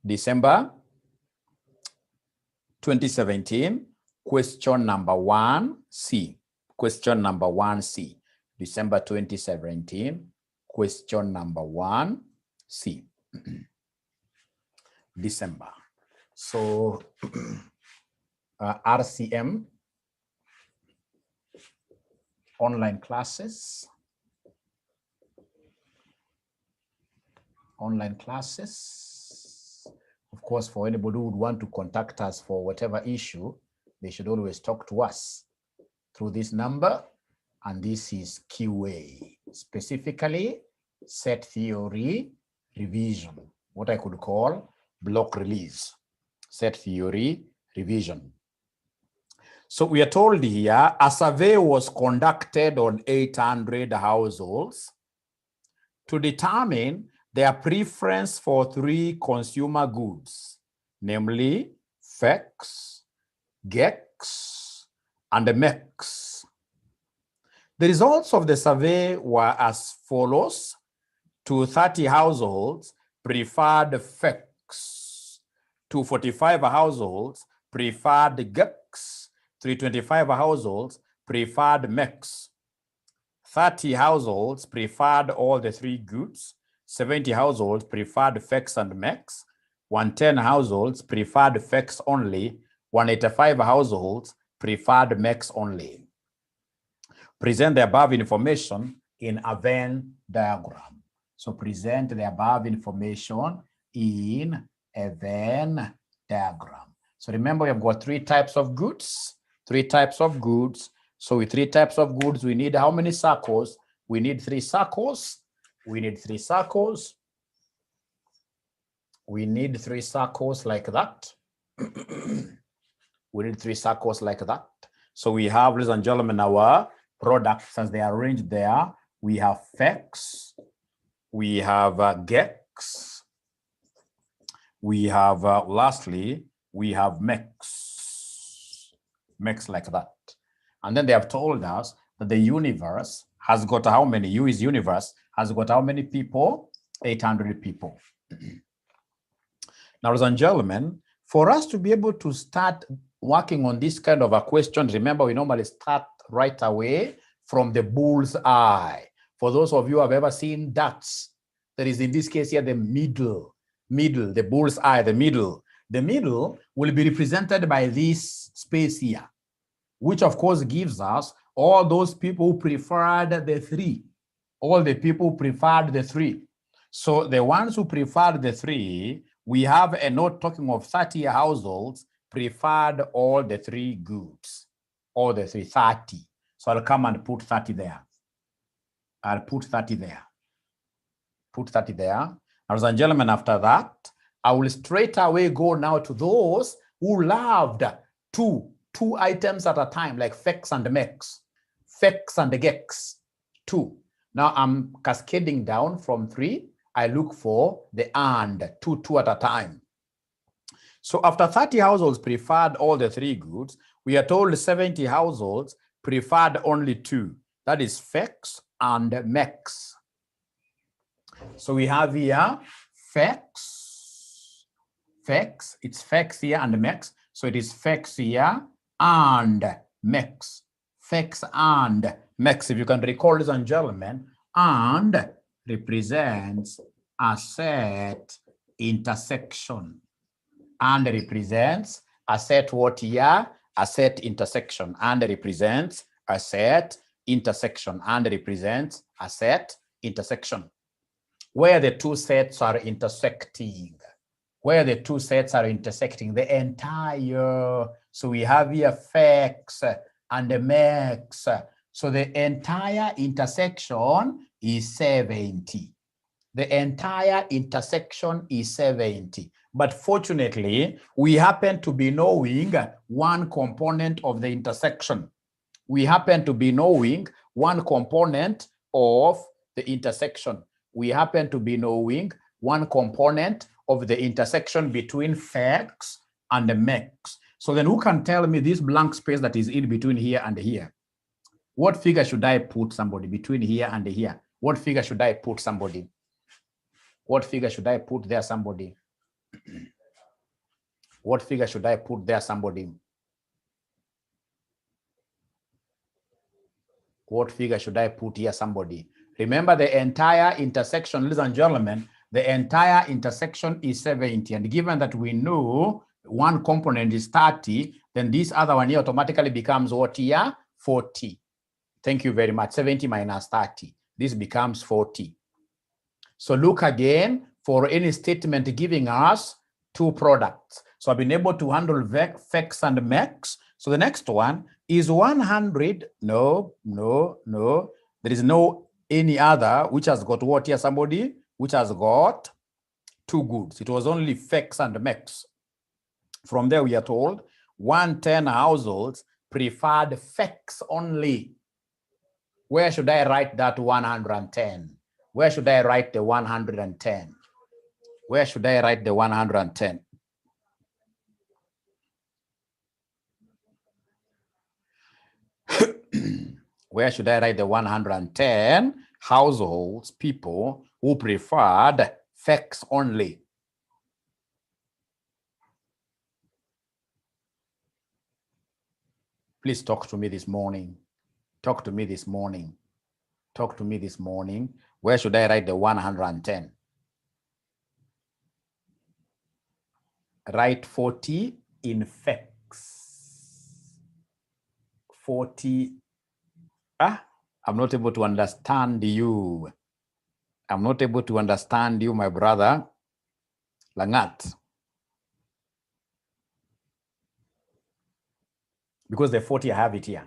December 2017, question number 1C. Question number 1C. December 2017, question number 1C. December. So RCM, online classes. Online classes. Of course, for anybody who would want to contact us for whatever issue, they should always talk to us through this number. And this is QA, specifically set theory revision, what I could call block release, set theory revision. So we are told here, a survey was conducted on 800 households to determine their preference for 3 consumer goods, namely FEX, GEX, and MEX. The results of the survey were as follows. To 30 households preferred FEX, 245 households preferred GEX, 325 households preferred MEX. 30 households preferred all the 3 goods, 70 households preferred FEX and MEX, 110 households preferred FEX only, 185 households preferred MEX only. Present the above information in a Venn diagram. So present the above information in a Venn diagram. So remember, we have got 3 types of goods, 3 types of goods. So with 3 types of goods, we need how many circles? We need 3 circles. We need 3 circles. We need 3 circles like that. We need 3 circles like that. So we have, ladies and gentlemen, our products as they are arranged there. We have FEX. We have GEX. We have, lastly, we have MEX. MEX like that. And then they have told us that the universe has got how many? U is universe, has got how many people? 800 people. Now, ladies and gentlemen, for us to be able to start working on this kind of a question, remember, we normally start right away from the bull's eye. For those of you who have ever seen darts, there is in this case here the middle, the bull's eye, the middle. The middle will be represented by this space here, which of course gives us all those people who preferred the 3. All the people who preferred the 3. So the ones who preferred the 3, we have a note talking of 30 households preferred all the 3 goods, all the 3, 30. So I'll come and put 30 there. I'll put 30 there. Put 30 there. Ladies and gentlemen, after that, I will straight away go now to those who loved two items at a time, like FEX and MEX, FEX and GEX, 2. Now I'm cascading down from 3. I look for the and, 2 at a time. So after 30 households preferred all the 3 goods, we are told 70 households preferred only 2. That is FEX and MEX. So we have here FEX, it's FEX here and MEX. So it is FEX here and MEX, FEX and MEX. If you can recall, ladies and gentlemen, and represents a set intersection. And represents a set what here? A set intersection. And represents a set intersection. And represents a set intersection. Where the 2 sets are intersecting. Where the 2 sets are intersecting, the entire. So we have here FEX and the MEX. So the entire intersection is 70. The entire intersection is 70. But fortunately, we happen to be knowing one component of the intersection. We happen to be knowing one component of the intersection. We happen to be knowing one component of the intersection between FEX and the MEX. So then who can tell me this blank space that is in between here and here? What figure should I put somebody between here and here? What figure should I put somebody? What figure should I put there somebody? What figure should I put there, somebody? What figure should I put here, somebody? Remember, the entire intersection, ladies and gentlemen, the entire intersection is 70. And given that we know one component is 30, then this other one here automatically becomes what here? 40. Thank you very much. 70 minus 30. This becomes 40. So look again for any statement giving us two products. So I've been able to handle vex and mex. So the next one is 100. No. There is no any other which has got what here, somebody? Which has got two goods. It was only vex and mex. From there, we are told 110 households preferred vex only. Where should I write that 110? Where should I write the 110? Where should I write the 110? Where should I write the 110 households, people who preferred vex only? Please talk to me this morning. Talk to me this morning. Talk to me this morning. Where should I write the 110? Write 40 in vex. 40. I'm not able to understand you. I'm not able to understand you, my brother. Langat. Because the 40, I have it here.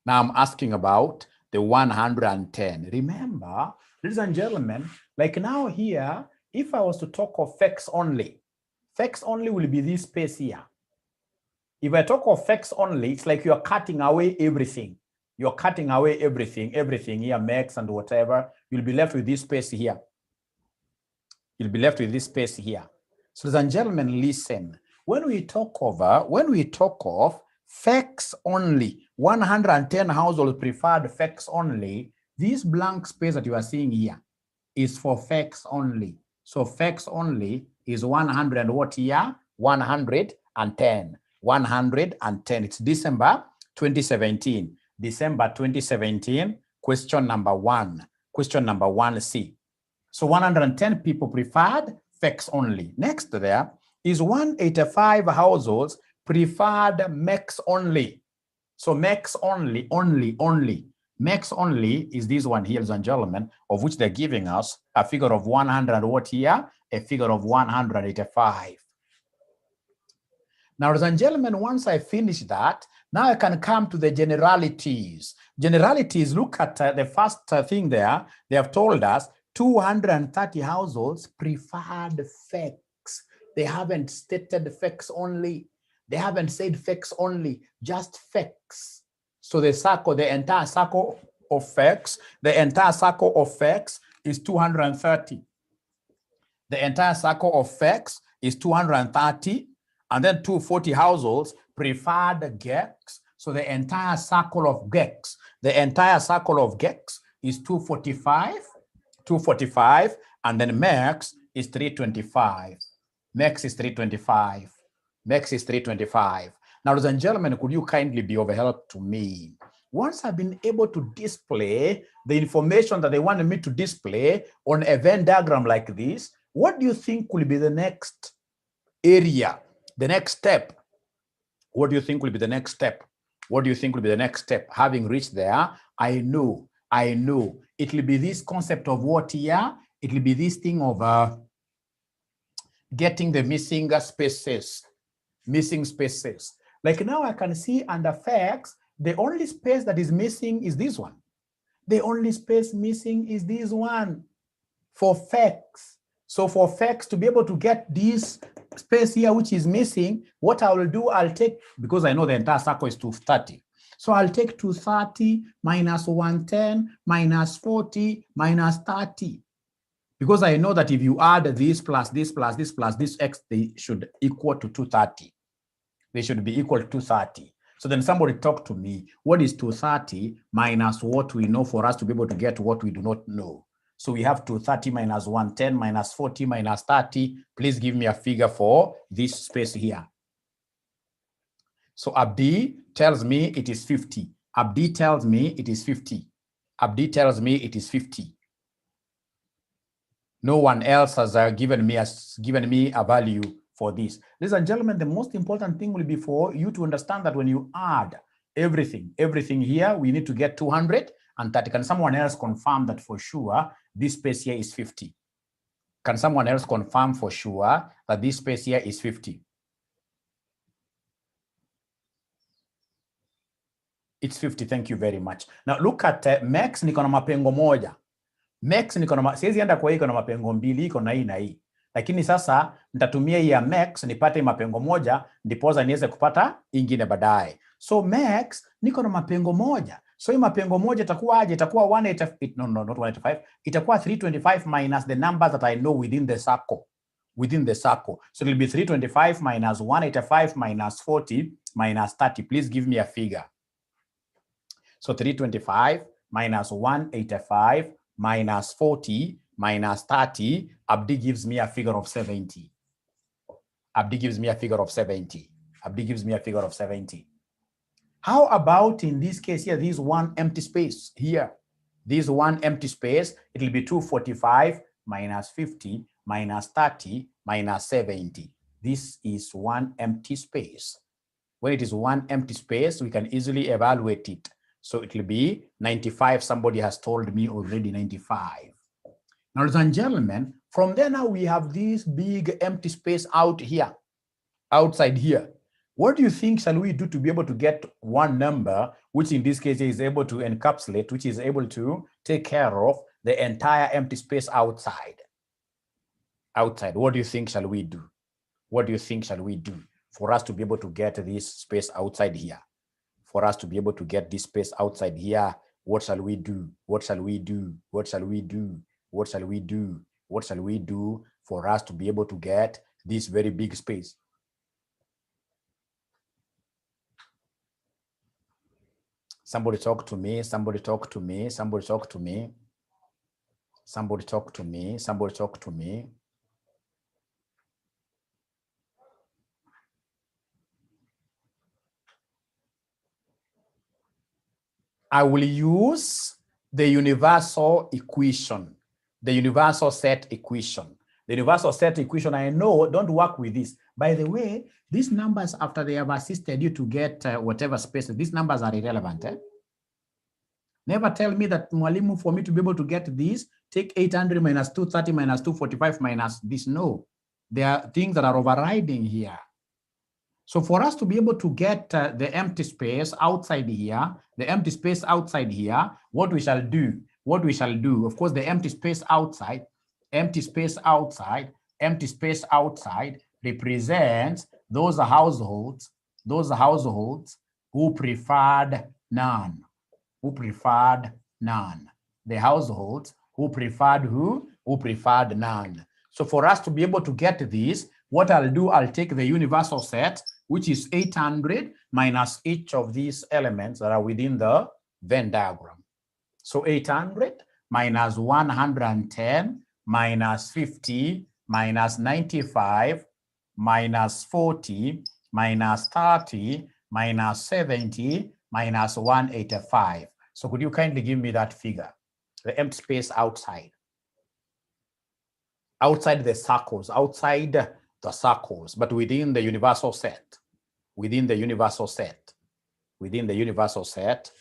Now I'm asking about the 110. Remember, ladies and gentlemen, like now here, if I was to talk of vex only will be this space here. If I talk of vex only, it's like you're cutting away everything. You're cutting away everything here, mex and whatever. You'll be left with this space here. You'll be left with this space here. So, ladies and gentlemen, listen. When we talk of vex only, 110 households preferred vex only, this blank space that you are seeing here is for vex only. So vex only is 100 and what here? 110. 110. It's December 2017. December 2017, question number 1. Question number 1C. So 110 people preferred vex only. Next there is 185 households preferred mex only. So mex only. Mex only is this one here, ladies and gentlemen, of which they're giving us a figure of 100 what here? A figure of 185. Now, ladies and gentlemen, once I finish that, now I can come to the generalities. Generalities, look at the first thing there. They have told us 230 households preferred vex. They haven't stated vex only. They haven't said vex only, just vex. So the entire circle of vex, is 230. The entire circle of vex is 230. And then 240 households preferred gex. So the entire circle of gex, is 245, and then mex is 325. Mex is 325. Now, ladies and gentlemen, could you kindly be of help to me? Once I've been able to display the information that they wanted me to display on a Venn diagram like this, what do you think will be the next area? The next step, what do you think will be the next step? Having reached there, I know. It will be this concept of what here? It will be this thing of getting the missing spaces. Like now I can see under vex, the only space that is missing is this one. The only space missing is this one for vex. So for vex to be able to get this space here, which is missing, what I will do, I'll take, because I know the entire circle is 230. So I'll take 230 minus 110 minus 40 minus 30. Because I know that if you add this plus this plus this plus this x, they should equal to 230. They should be equal to 230. So then somebody talk to me, what is 230 minus what we know for us to be able to get what we do not know? So we have 230 minus 110 minus 40 minus 30. Please give me a figure for this space here. So Abdi tells me it is 50. Abdi tells me it is 50. Abdi tells me it is 50. No one else has given me a value for this. Ladies and gentlemen, the most important thing will be for you to understand that when you add everything here, we need to get 230. Can someone else confirm that for sure this space here is 50? Can someone else confirm for sure that this space here is 50? It's 50, thank you very much. Now look at max niko na mapengo moja. Max niko na siwezi enda kwa hii iko na mapengo mbili, iko na hii na hii. Lakini sasa nitatumia hii ya max nipate mapengo moja ndiposa niweze kupata ingine baadaye. So max niko na mapengo moja. So hii mapengo moja itakuwa aje? Itakuwa 185, no, not 185. Itakuwa 325 minus the numbers that I know within the circle. Within the circle. So it will be 325 minus 185 minus 40 minus 30. Please give me a figure. So 325 minus 185 minus 40 minus 30, Abdi gives me a figure of 70. Abdi gives me a figure of 70. Abdi gives me a figure of 70. How about in this case here, this one empty space here? This one empty space, it will be 245 minus 50 minus 30 minus 70. This is one empty space. When it is one empty space, we can easily evaluate it. So it will be 95. Somebody has told me already 95. Now, ladies and gentlemen, from there now we have this big empty space out here, outside here. What do you think shall we do to be able to get one number, which in this case is able to encapsulate, which is able to take care of the entire empty space outside? Outside, what do you think shall we do? What do you think shall we do for us to be able to get this space outside here? For us to be able to get this space outside here, what shall we do? What shall we do? What shall we do? What shall we do? What shall we do for us to be able to get this very big space? Somebody talk to me. Somebody talk to me. Somebody talk to me. Somebody talk to me. Somebody talk to me. I will use the universal equation, the universal set equation. The universal set equation, I know, don't work with this. By the way, these numbers, after they have assisted you to get whatever space, these numbers are irrelevant. Never tell me that, Mwalimu, for me to be able to get this, take 800 minus 230 minus 245 minus this. No, there are things that are overriding here. So for us to be able to get the empty space outside here, what we shall do, of course, the empty space outside represents those households who preferred none. The households who preferred none. So for us to be able to get this, what I'll do, I'll take the universal set, which is 800 minus each of these elements that are within the Venn diagram. So 800 minus 110 minus 50 minus 95 minus 40 minus 30 minus 70 minus 185. So could you kindly give me that figure? The empty space outside the circles, but within the universal set. Within the universal set,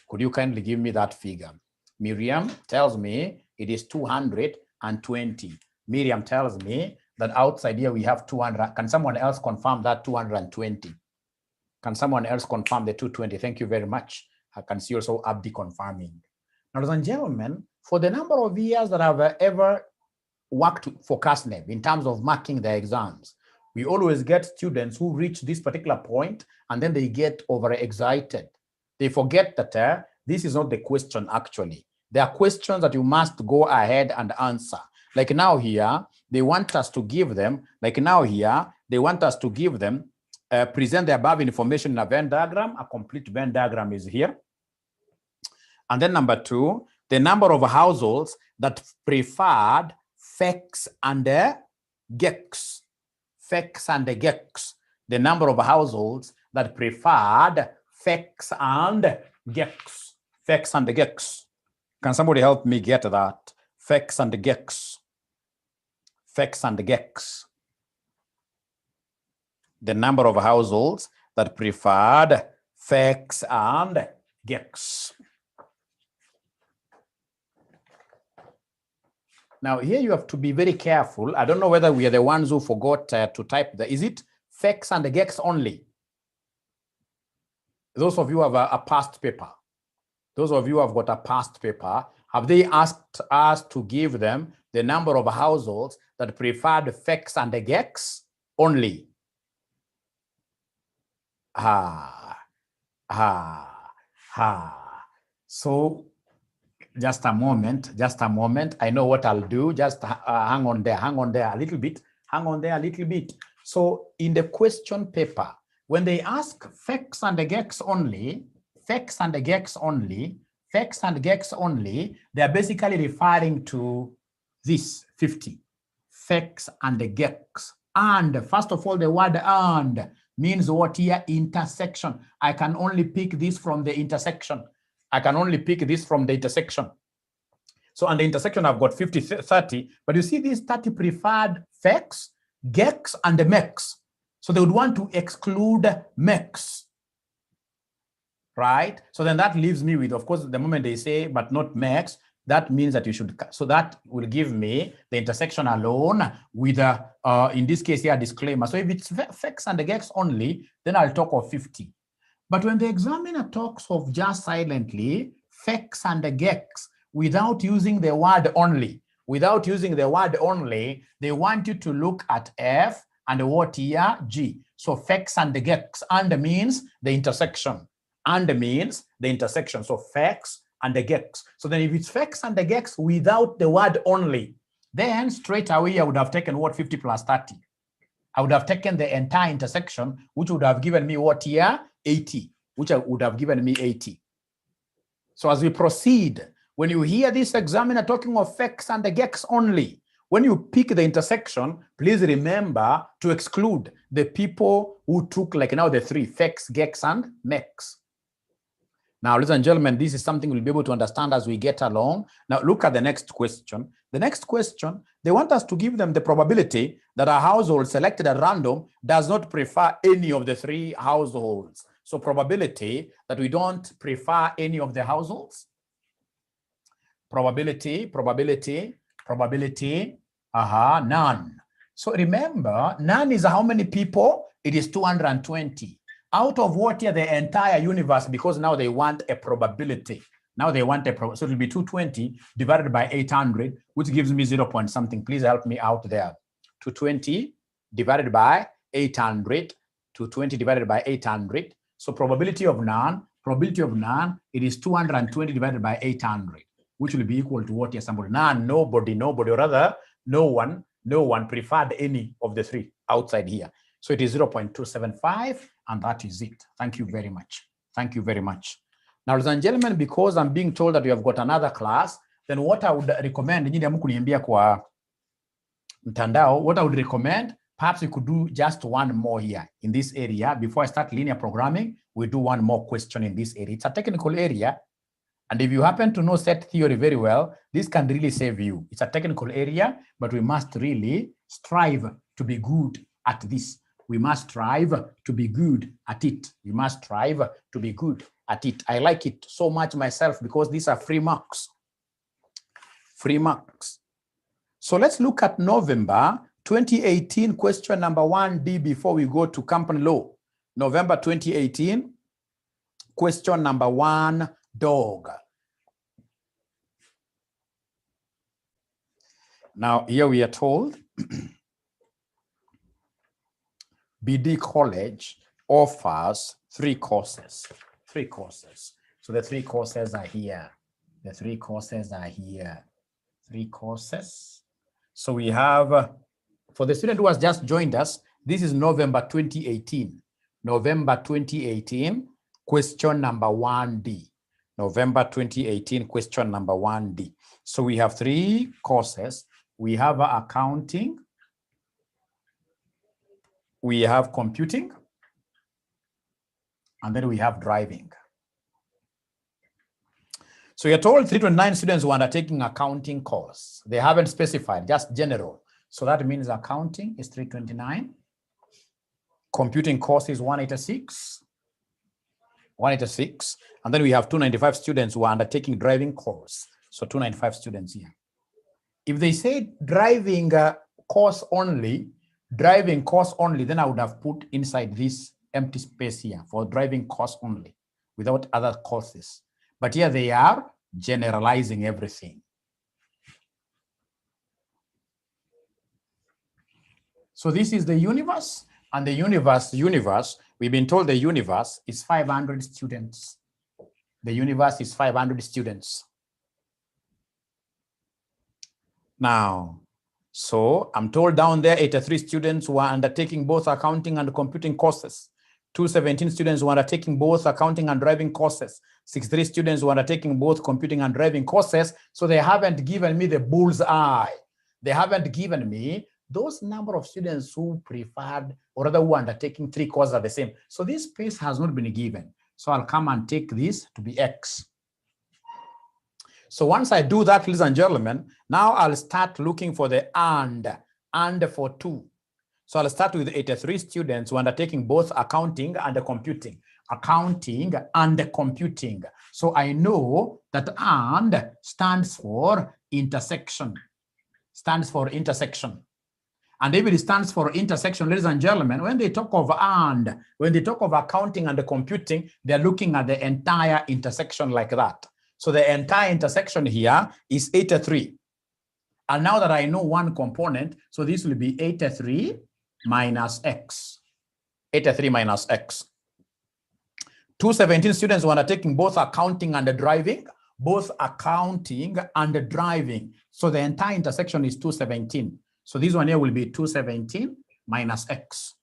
could you kindly give me that figure? Miriam tells me it is 220. Miriam tells me that outside here we have 200. Can someone else confirm that 220? Can someone else confirm the 220? Thank you very much. I can see also Abdi confirming. Now, ladies and gentlemen, for the number of years that I've ever worked for CASNEB in terms of marking their exams, we always get students who reach this particular point and then they get overexcited. They forget that this is not the question actually. There are questions that you must go ahead and answer. Like now here, they want us to give them, present the above information in a Venn diagram. A complete Venn diagram is here. And then number two, the number of households that preferred FEX and GEX. FEX and GEX. The number of households that preferred FEX and GEX. FEX and GEX. Can somebody help me get that? FEX and GEX. FEX and GEX. The number of households that preferred FEX and GEX. Now here you have to be very careful. I don't know whether we are the ones who forgot to type is it FEX and GEX only? Those of you who have a past paper. Those of you who have got a past paper, have they asked us to give them the number of households that preferred FEX and GEX only? So just a moment. I know what I'll do. Just hang on there a little bit. So in the question paper, when they ask FEX and GEX only, they're basically referring to this 50, FEX and GEX. And first of all, the word and means what here? Intersection. I can only pick this from the intersection. So on the intersection, I've got 50, 30, but you see these 30 preferred FEX, GEX, and the MEX. So they would want to exclude MEX, right? So then that leaves me with, of course, the moment they say, but not MEX, that means that you should, so that will give me the intersection alone with in this case here, a disclaimer. So if it's FEX and the GEX only, then I'll talk of 50. But when the examiner talks of just silently FEX and the GEX without using the word only, they want you to look at F and what here? G. So FEX and the GEX, and means the intersection. So FEX and the GEX. So then if it's FEX and the GEX without the word only, then straight away I would have taken what? 50 plus 30. I would have taken the entire intersection, which would have given me what here? 80, which would have given me 80. So as we proceed, when you hear this examiner talking of FEX and the GEX only, when you pick the intersection, please remember to exclude the people who took like now the three, FEX, GEX, and MEX. Now, ladies and gentlemen, this is something we'll be able to understand as we get along. Now, look at the next question. The next question, they want us to give them the probability that a household selected at random does not prefer any of the three households. So probability that we don't prefer any of the households. Probability, none. So remember, none is how many people? It is 220. Out of what here? The entire universe, because now they want a probability. So it will be 220 divided by 800, which gives me 0 point something. Please help me out there. 220 divided by 800, 220 divided by 800. So probability of none, it is 220 divided by 800, which will be equal to what here? Somebody, none, nobody, or rather, no one preferred any of the three outside here. So it is 0.275, and that is it. Thank you very much. Now, ladies and gentlemen, because I'm being told that we have got another class, then what I would recommend, perhaps we could do just one more here in this area. Before I start linear programming, we do one more question in this area. It's a technical area. And if you happen to know set theory very well, this can really save you. It's a technical area, but we must really strive to be good at this. We must strive to be good at it. I like it so much myself because these are free marks. So let's look at November 2018, question number 1D before we go to company law. November 2018, question number 1, dog. Now here we are told BD College offers 3 courses. So the 3 courses are here. 3 courses. So we have, for the student who has just joined us, this is November 2018. Question number 1D. November 2018, question number 1D. So we have 3 courses. We have accounting, we have computing, and then we have driving. So you're told 329 students who are undertaking accounting course. They haven't specified, just general. So that means accounting is 329. Computing course is 186. 186. And then we have 295 students who are undertaking driving course. So 295 students here. If they say driving course only, then I would have put inside this empty space here for driving course only without other courses. But here they are generalizing everything. So this is the universe, and the universe, we've been told the universe is 500 students. The universe is 500 students. Now, so I'm told down there 83 students who are undertaking both accounting and computing courses. 217 students who are undertaking both accounting and driving courses. 63 students who are undertaking both computing and driving courses. So they haven't given me the bull's eye. They haven't given me those number of students who preferred or rather who are undertaking 3 courses are the same. So this space has not been given. So I'll come and take this to be X. So once I do that, ladies and gentlemen, now I'll start looking for the and for 2. So I'll start with 83 students who are undertaking both accounting and computing. Accounting and computing. So I know that and stands for intersection. Stands for intersection. And if it stands for intersection, ladies and gentlemen, when they talk of and, when they talk of accounting and computing, they're looking at the entire intersection like that. So the entire intersection here is 83. And now that I know one component, so this will be 83 minus X. 83 minus X. 217 students who are taking both accounting and driving. Both accounting and driving. So the entire intersection is 217. So this one here will be 217 minus X.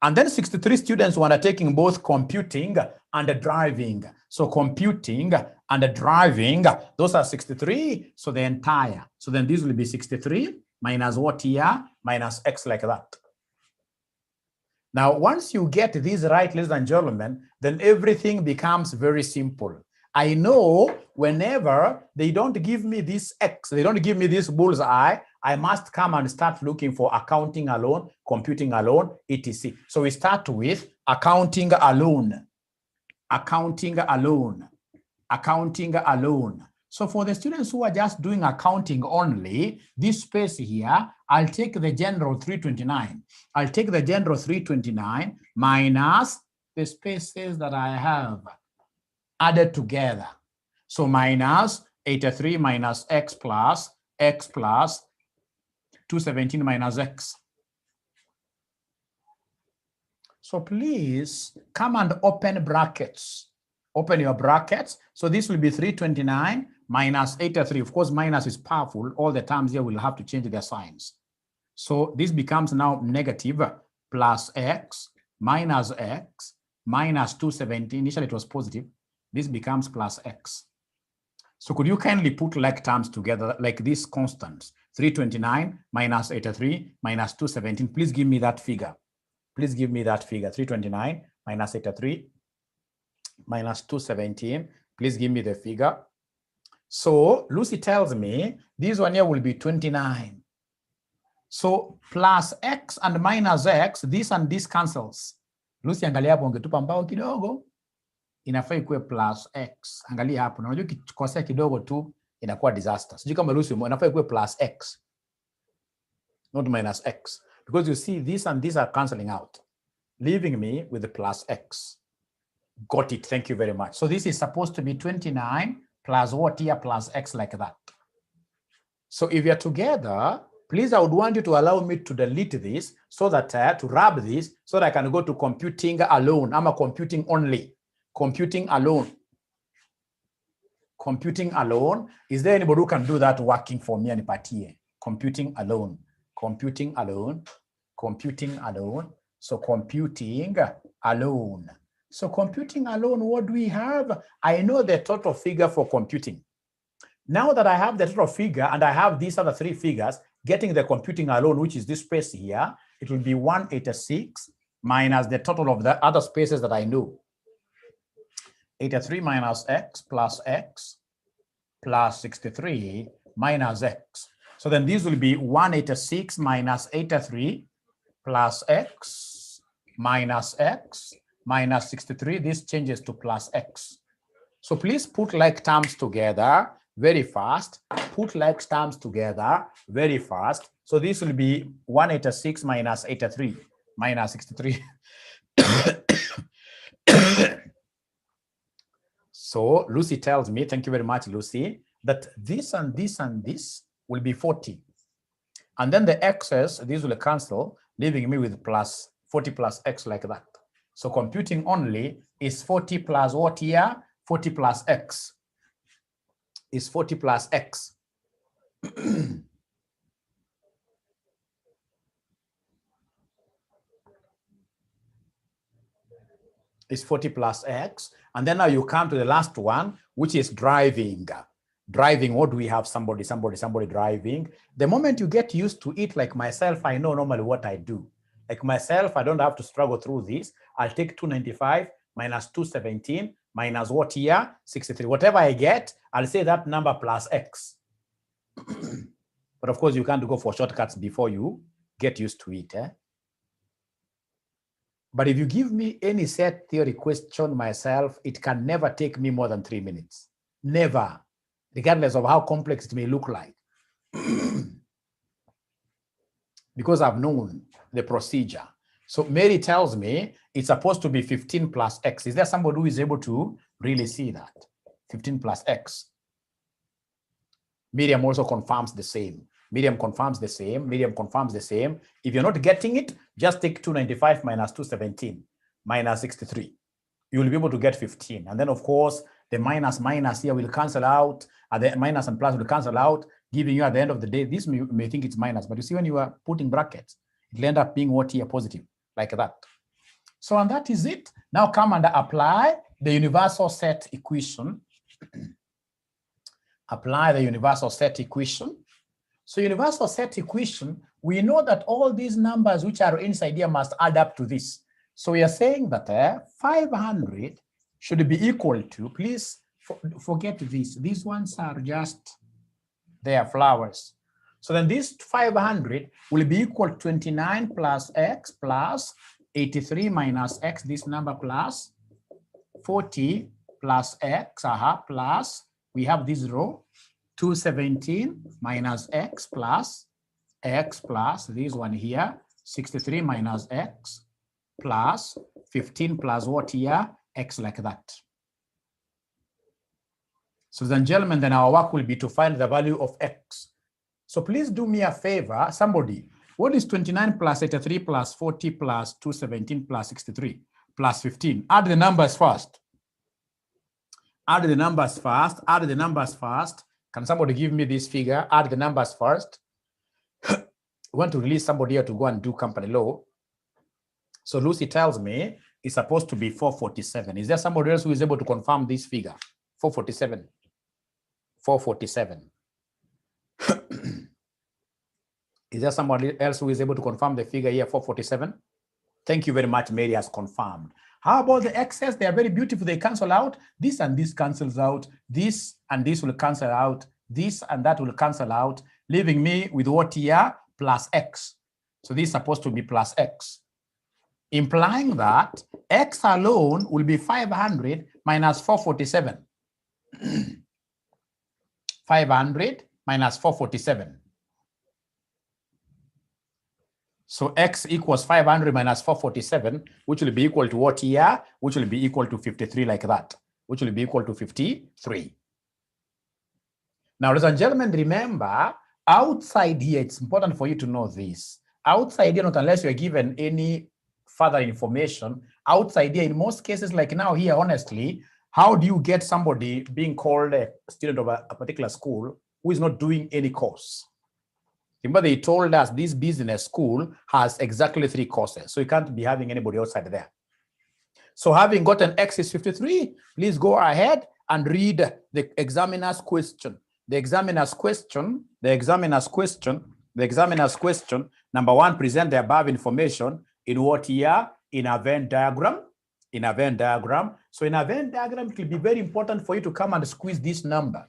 And then 63 students who are taking both computing and driving. So computing and driving, those are 63. So the entire. So then this will be 63 minus what here? Minus X like that. Now, once you get these right, ladies and gentlemen, then everything becomes very simple. I know whenever they don't give me this X, they don't give me this bullseye, I must come and start looking for accounting alone, computing alone, etc. So we start with accounting alone, accounting alone, accounting alone. So for the students who are just doing accounting only, this space here, I'll take the general 329. I'll take the general 329 minus the spaces that I have added together. So minus 83 minus X plus 217 minus X. So please come and open brackets. Open your brackets. So this will be 329 minus 83. Of course, minus is powerful. All the terms here will have to change their signs. So this becomes now negative plus X minus 217. Initially it was positive. This becomes plus X. So could you kindly put like terms together like these constants? 329 minus 83 minus 217. Please give me that figure. Please give me that figure. 329 minus 83 minus 217. Please give me the figure. So Lucy tells me this one here will be 29. So plus X and minus X, this and this cancels. Lucy, angalia hapo ungetupa mbao kidogo. Inafaa ikuwe plus X. Angalia hapo. Na unajua ukikosea kidogo tu inakuwa disaster. Sijui kama Lucy inafaa ikuwe plus X. Not minus X. Because you see this and these are cancelling out, leaving me with the plus X. Got it. Thank you very much. So this is supposed to be 29 plus what here plus X like that. So if you're together, please, I would want you to allow me to delete this so that to wrap this so that I can go to computing alone. I'm a computing only. Computing alone. Computing alone. Is there anybody who can do that working for me and Patie? Computing alone. Computing alone. Computing alone. So computing alone. So computing alone, what do we have? I know the total figure for computing. Now that I have the total figure and I have these other three figures, getting the computing alone, which is this space here, it will be 186 minus the total of the other spaces that I know. 83 minus x plus 63 minus x. So then these will be 186 minus 83 plus x minus 63. This changes to plus x. So please put like terms together very fast. Put like terms together very fast. So this will be 186 minus 83 minus 63. So Lucy tells me, thank you very much, Lucy, that this and this and this will be 40. And then the x's, these will cancel, leaving me with plus 40 plus x like that. So computing only is 40 plus what here? 40 plus x. Is 40 plus x. Is 40 plus x. And then now you come to the last one, which is driving. Driving, what do we have? Somebody driving. The moment you get used to it, like myself, I know normally what I do. Like myself, I don't have to struggle through this. I'll take 295 minus 217 minus what here? 63. Whatever I get, I'll say that number plus x. But of course, you can't go for shortcuts before you get used to it. But if you give me any set theory question myself, it can never take me more than 3 minutes. Never, regardless of how complex it may look like. Because I've known the procedure. So Mary tells me it's supposed to be 15 plus x. Is there somebody who is able to really see that? 15 plus x. Miriam also confirms the same. Miriam confirms the same. Miriam confirms the same. If you're not getting it, just take 295 minus 217 minus 63. You will be able to get 15. And then, of course, the minus here will cancel out. The minus and plus will cancel out, giving you at the end of the day, this may think it's minus. But you see, when you are putting brackets, it will end up being what here? Positive, like that. So, and that is it. Now come and apply the universal set equation. Apply the universal set equation. So universal set equation, we know that all these numbers which are inside here must add up to this. So we are saying that 500 should be equal to, please forget this. These ones are just their flowers. So then this 500 will be equal to 29 plus x plus 83 minus x, this number plus 40 plus x, plus, we have this row, 217 minus x plus this one here, 63 minus x plus 15 plus what here, x, like that. So then, gentlemen, then our work will be to find the value of x. So please do me a favor, somebody. What is 29 plus 83 plus 40 plus 217 plus 63 plus 15? Add the numbers first. Add the numbers first. Add the numbers first. Can somebody give me this figure? Add the numbers first. We want to release somebody here to go and do company law. So Lucy tells me it's supposed to be 447. Is there somebody else who is able to confirm this figure? 447. 447. Is there somebody else who is able to confirm the figure here, 447? Thank you very much. Mary has confirmed. How about the excess? They are very beautiful. They cancel out. This and this cancels out. This and this will cancel out. This and that will cancel out, leaving me with what here? Plus x. So this is supposed to be plus x. Implying that x alone will be 500 minus 447. 500 minus 447. So x equals 500 minus 447, which will be equal to what here? Which will be equal to 53, like that. Which will be equal to 53. Now, ladies and gentlemen, remember, outside here, it's important for you to know this. Outside here, not unless you're given any further information, outside here, in most cases, like now here, honestly, how do you get somebody being called a student of a particular school who is not doing any course? Remember, they told us this business school has exactly 3 courses, so you can't be having anybody outside there. So having gotten X is 53, please go ahead and read the examiner's question. The examiner's question, number one, present the above information in what year? In a Venn diagram. In a Venn diagram. So in a Venn diagram, it will be very important for you to come and squeeze this number.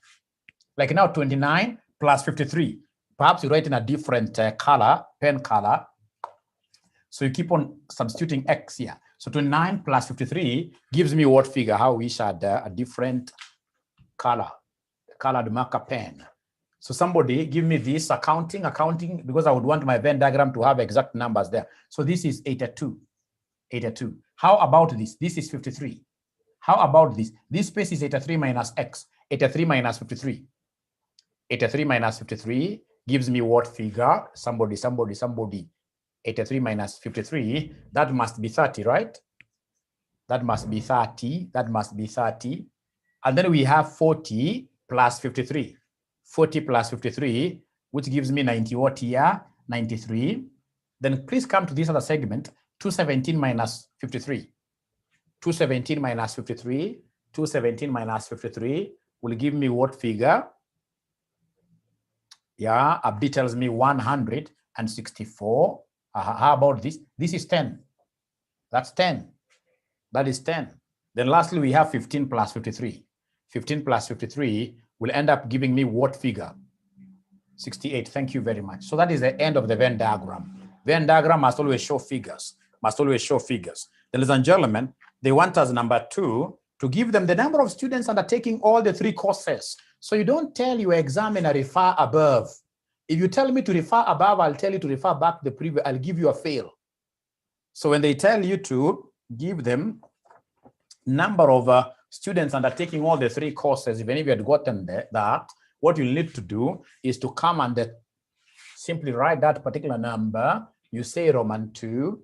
Like now 29 plus 53. Perhaps you write in a different color, pen color. So you keep on substituting X here. So 29 plus 53 gives me what figure? How we had a different color, colored marker pen. So somebody give me this accounting, because I would want my Venn diagram to have exact numbers there. So this is 82. How about this? This is 53. How about this? This space is 83 minus X. 83 minus 53. 83 minus 53 gives me what figure? Somebody. 83 minus 53, that must be 30, right? That must be 30. And then we have 40 plus 53. 40 plus 53, which gives me 90 what here? 93. Then please come to this other segment, 217 minus 53. 217 minus 53. 217 minus 53 will give me what figure? Yeah, Abdi tells me 164. How about this? This is 10. That's 10. That is 10. Then lastly, we have 15 plus 53. 15 plus 53 will end up giving me what figure? 68. Thank you very much. So that is the end of the Venn diagram. Venn diagram must always show figures. Ladies and gentlemen, they want us, number 2, to give them the number of students undertaking all the 3 courses. So you don't tell your examiner refer above. If you tell me to refer above, I'll tell you to refer back the previous. I'll give you a fail. So when they tell you to give them number of students undertaking all the 3 courses, even if you had gotten that, what you'll need to do is to come and simply write that particular number. You say Roman 2.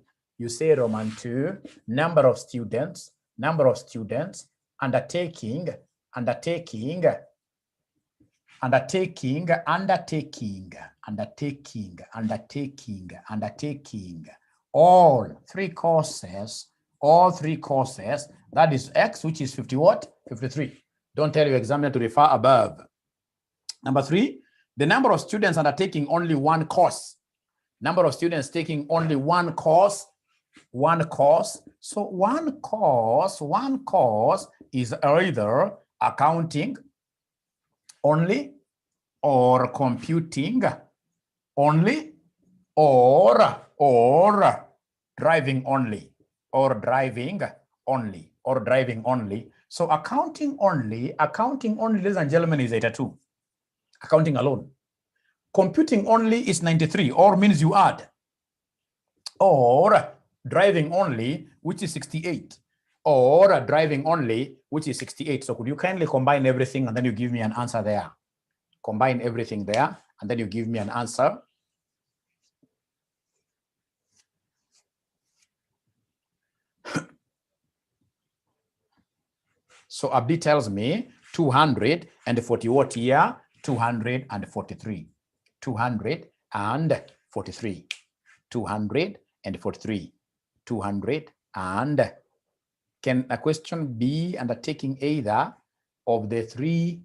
Number of students undertaking all 3 courses, that is X, which is 50 what? 53. Don't tell your examiner to refer above. Number 3, the number of students undertaking only 1 course. Number of students taking only 1 course. So one course is either accounting only, or computing only, or driving only, So accounting only, ladies and gentlemen, is 82. Accounting alone. Computing only is 93, or means you add. Or driving only, which is 68. Or driving only, which is 68. So could you kindly combine everything and then you give me an answer there? Combine everything there and then you give me an answer. So Abdi tells me 240 what year? 243. 243. 243. 200. And can a question be undertaking either of the 3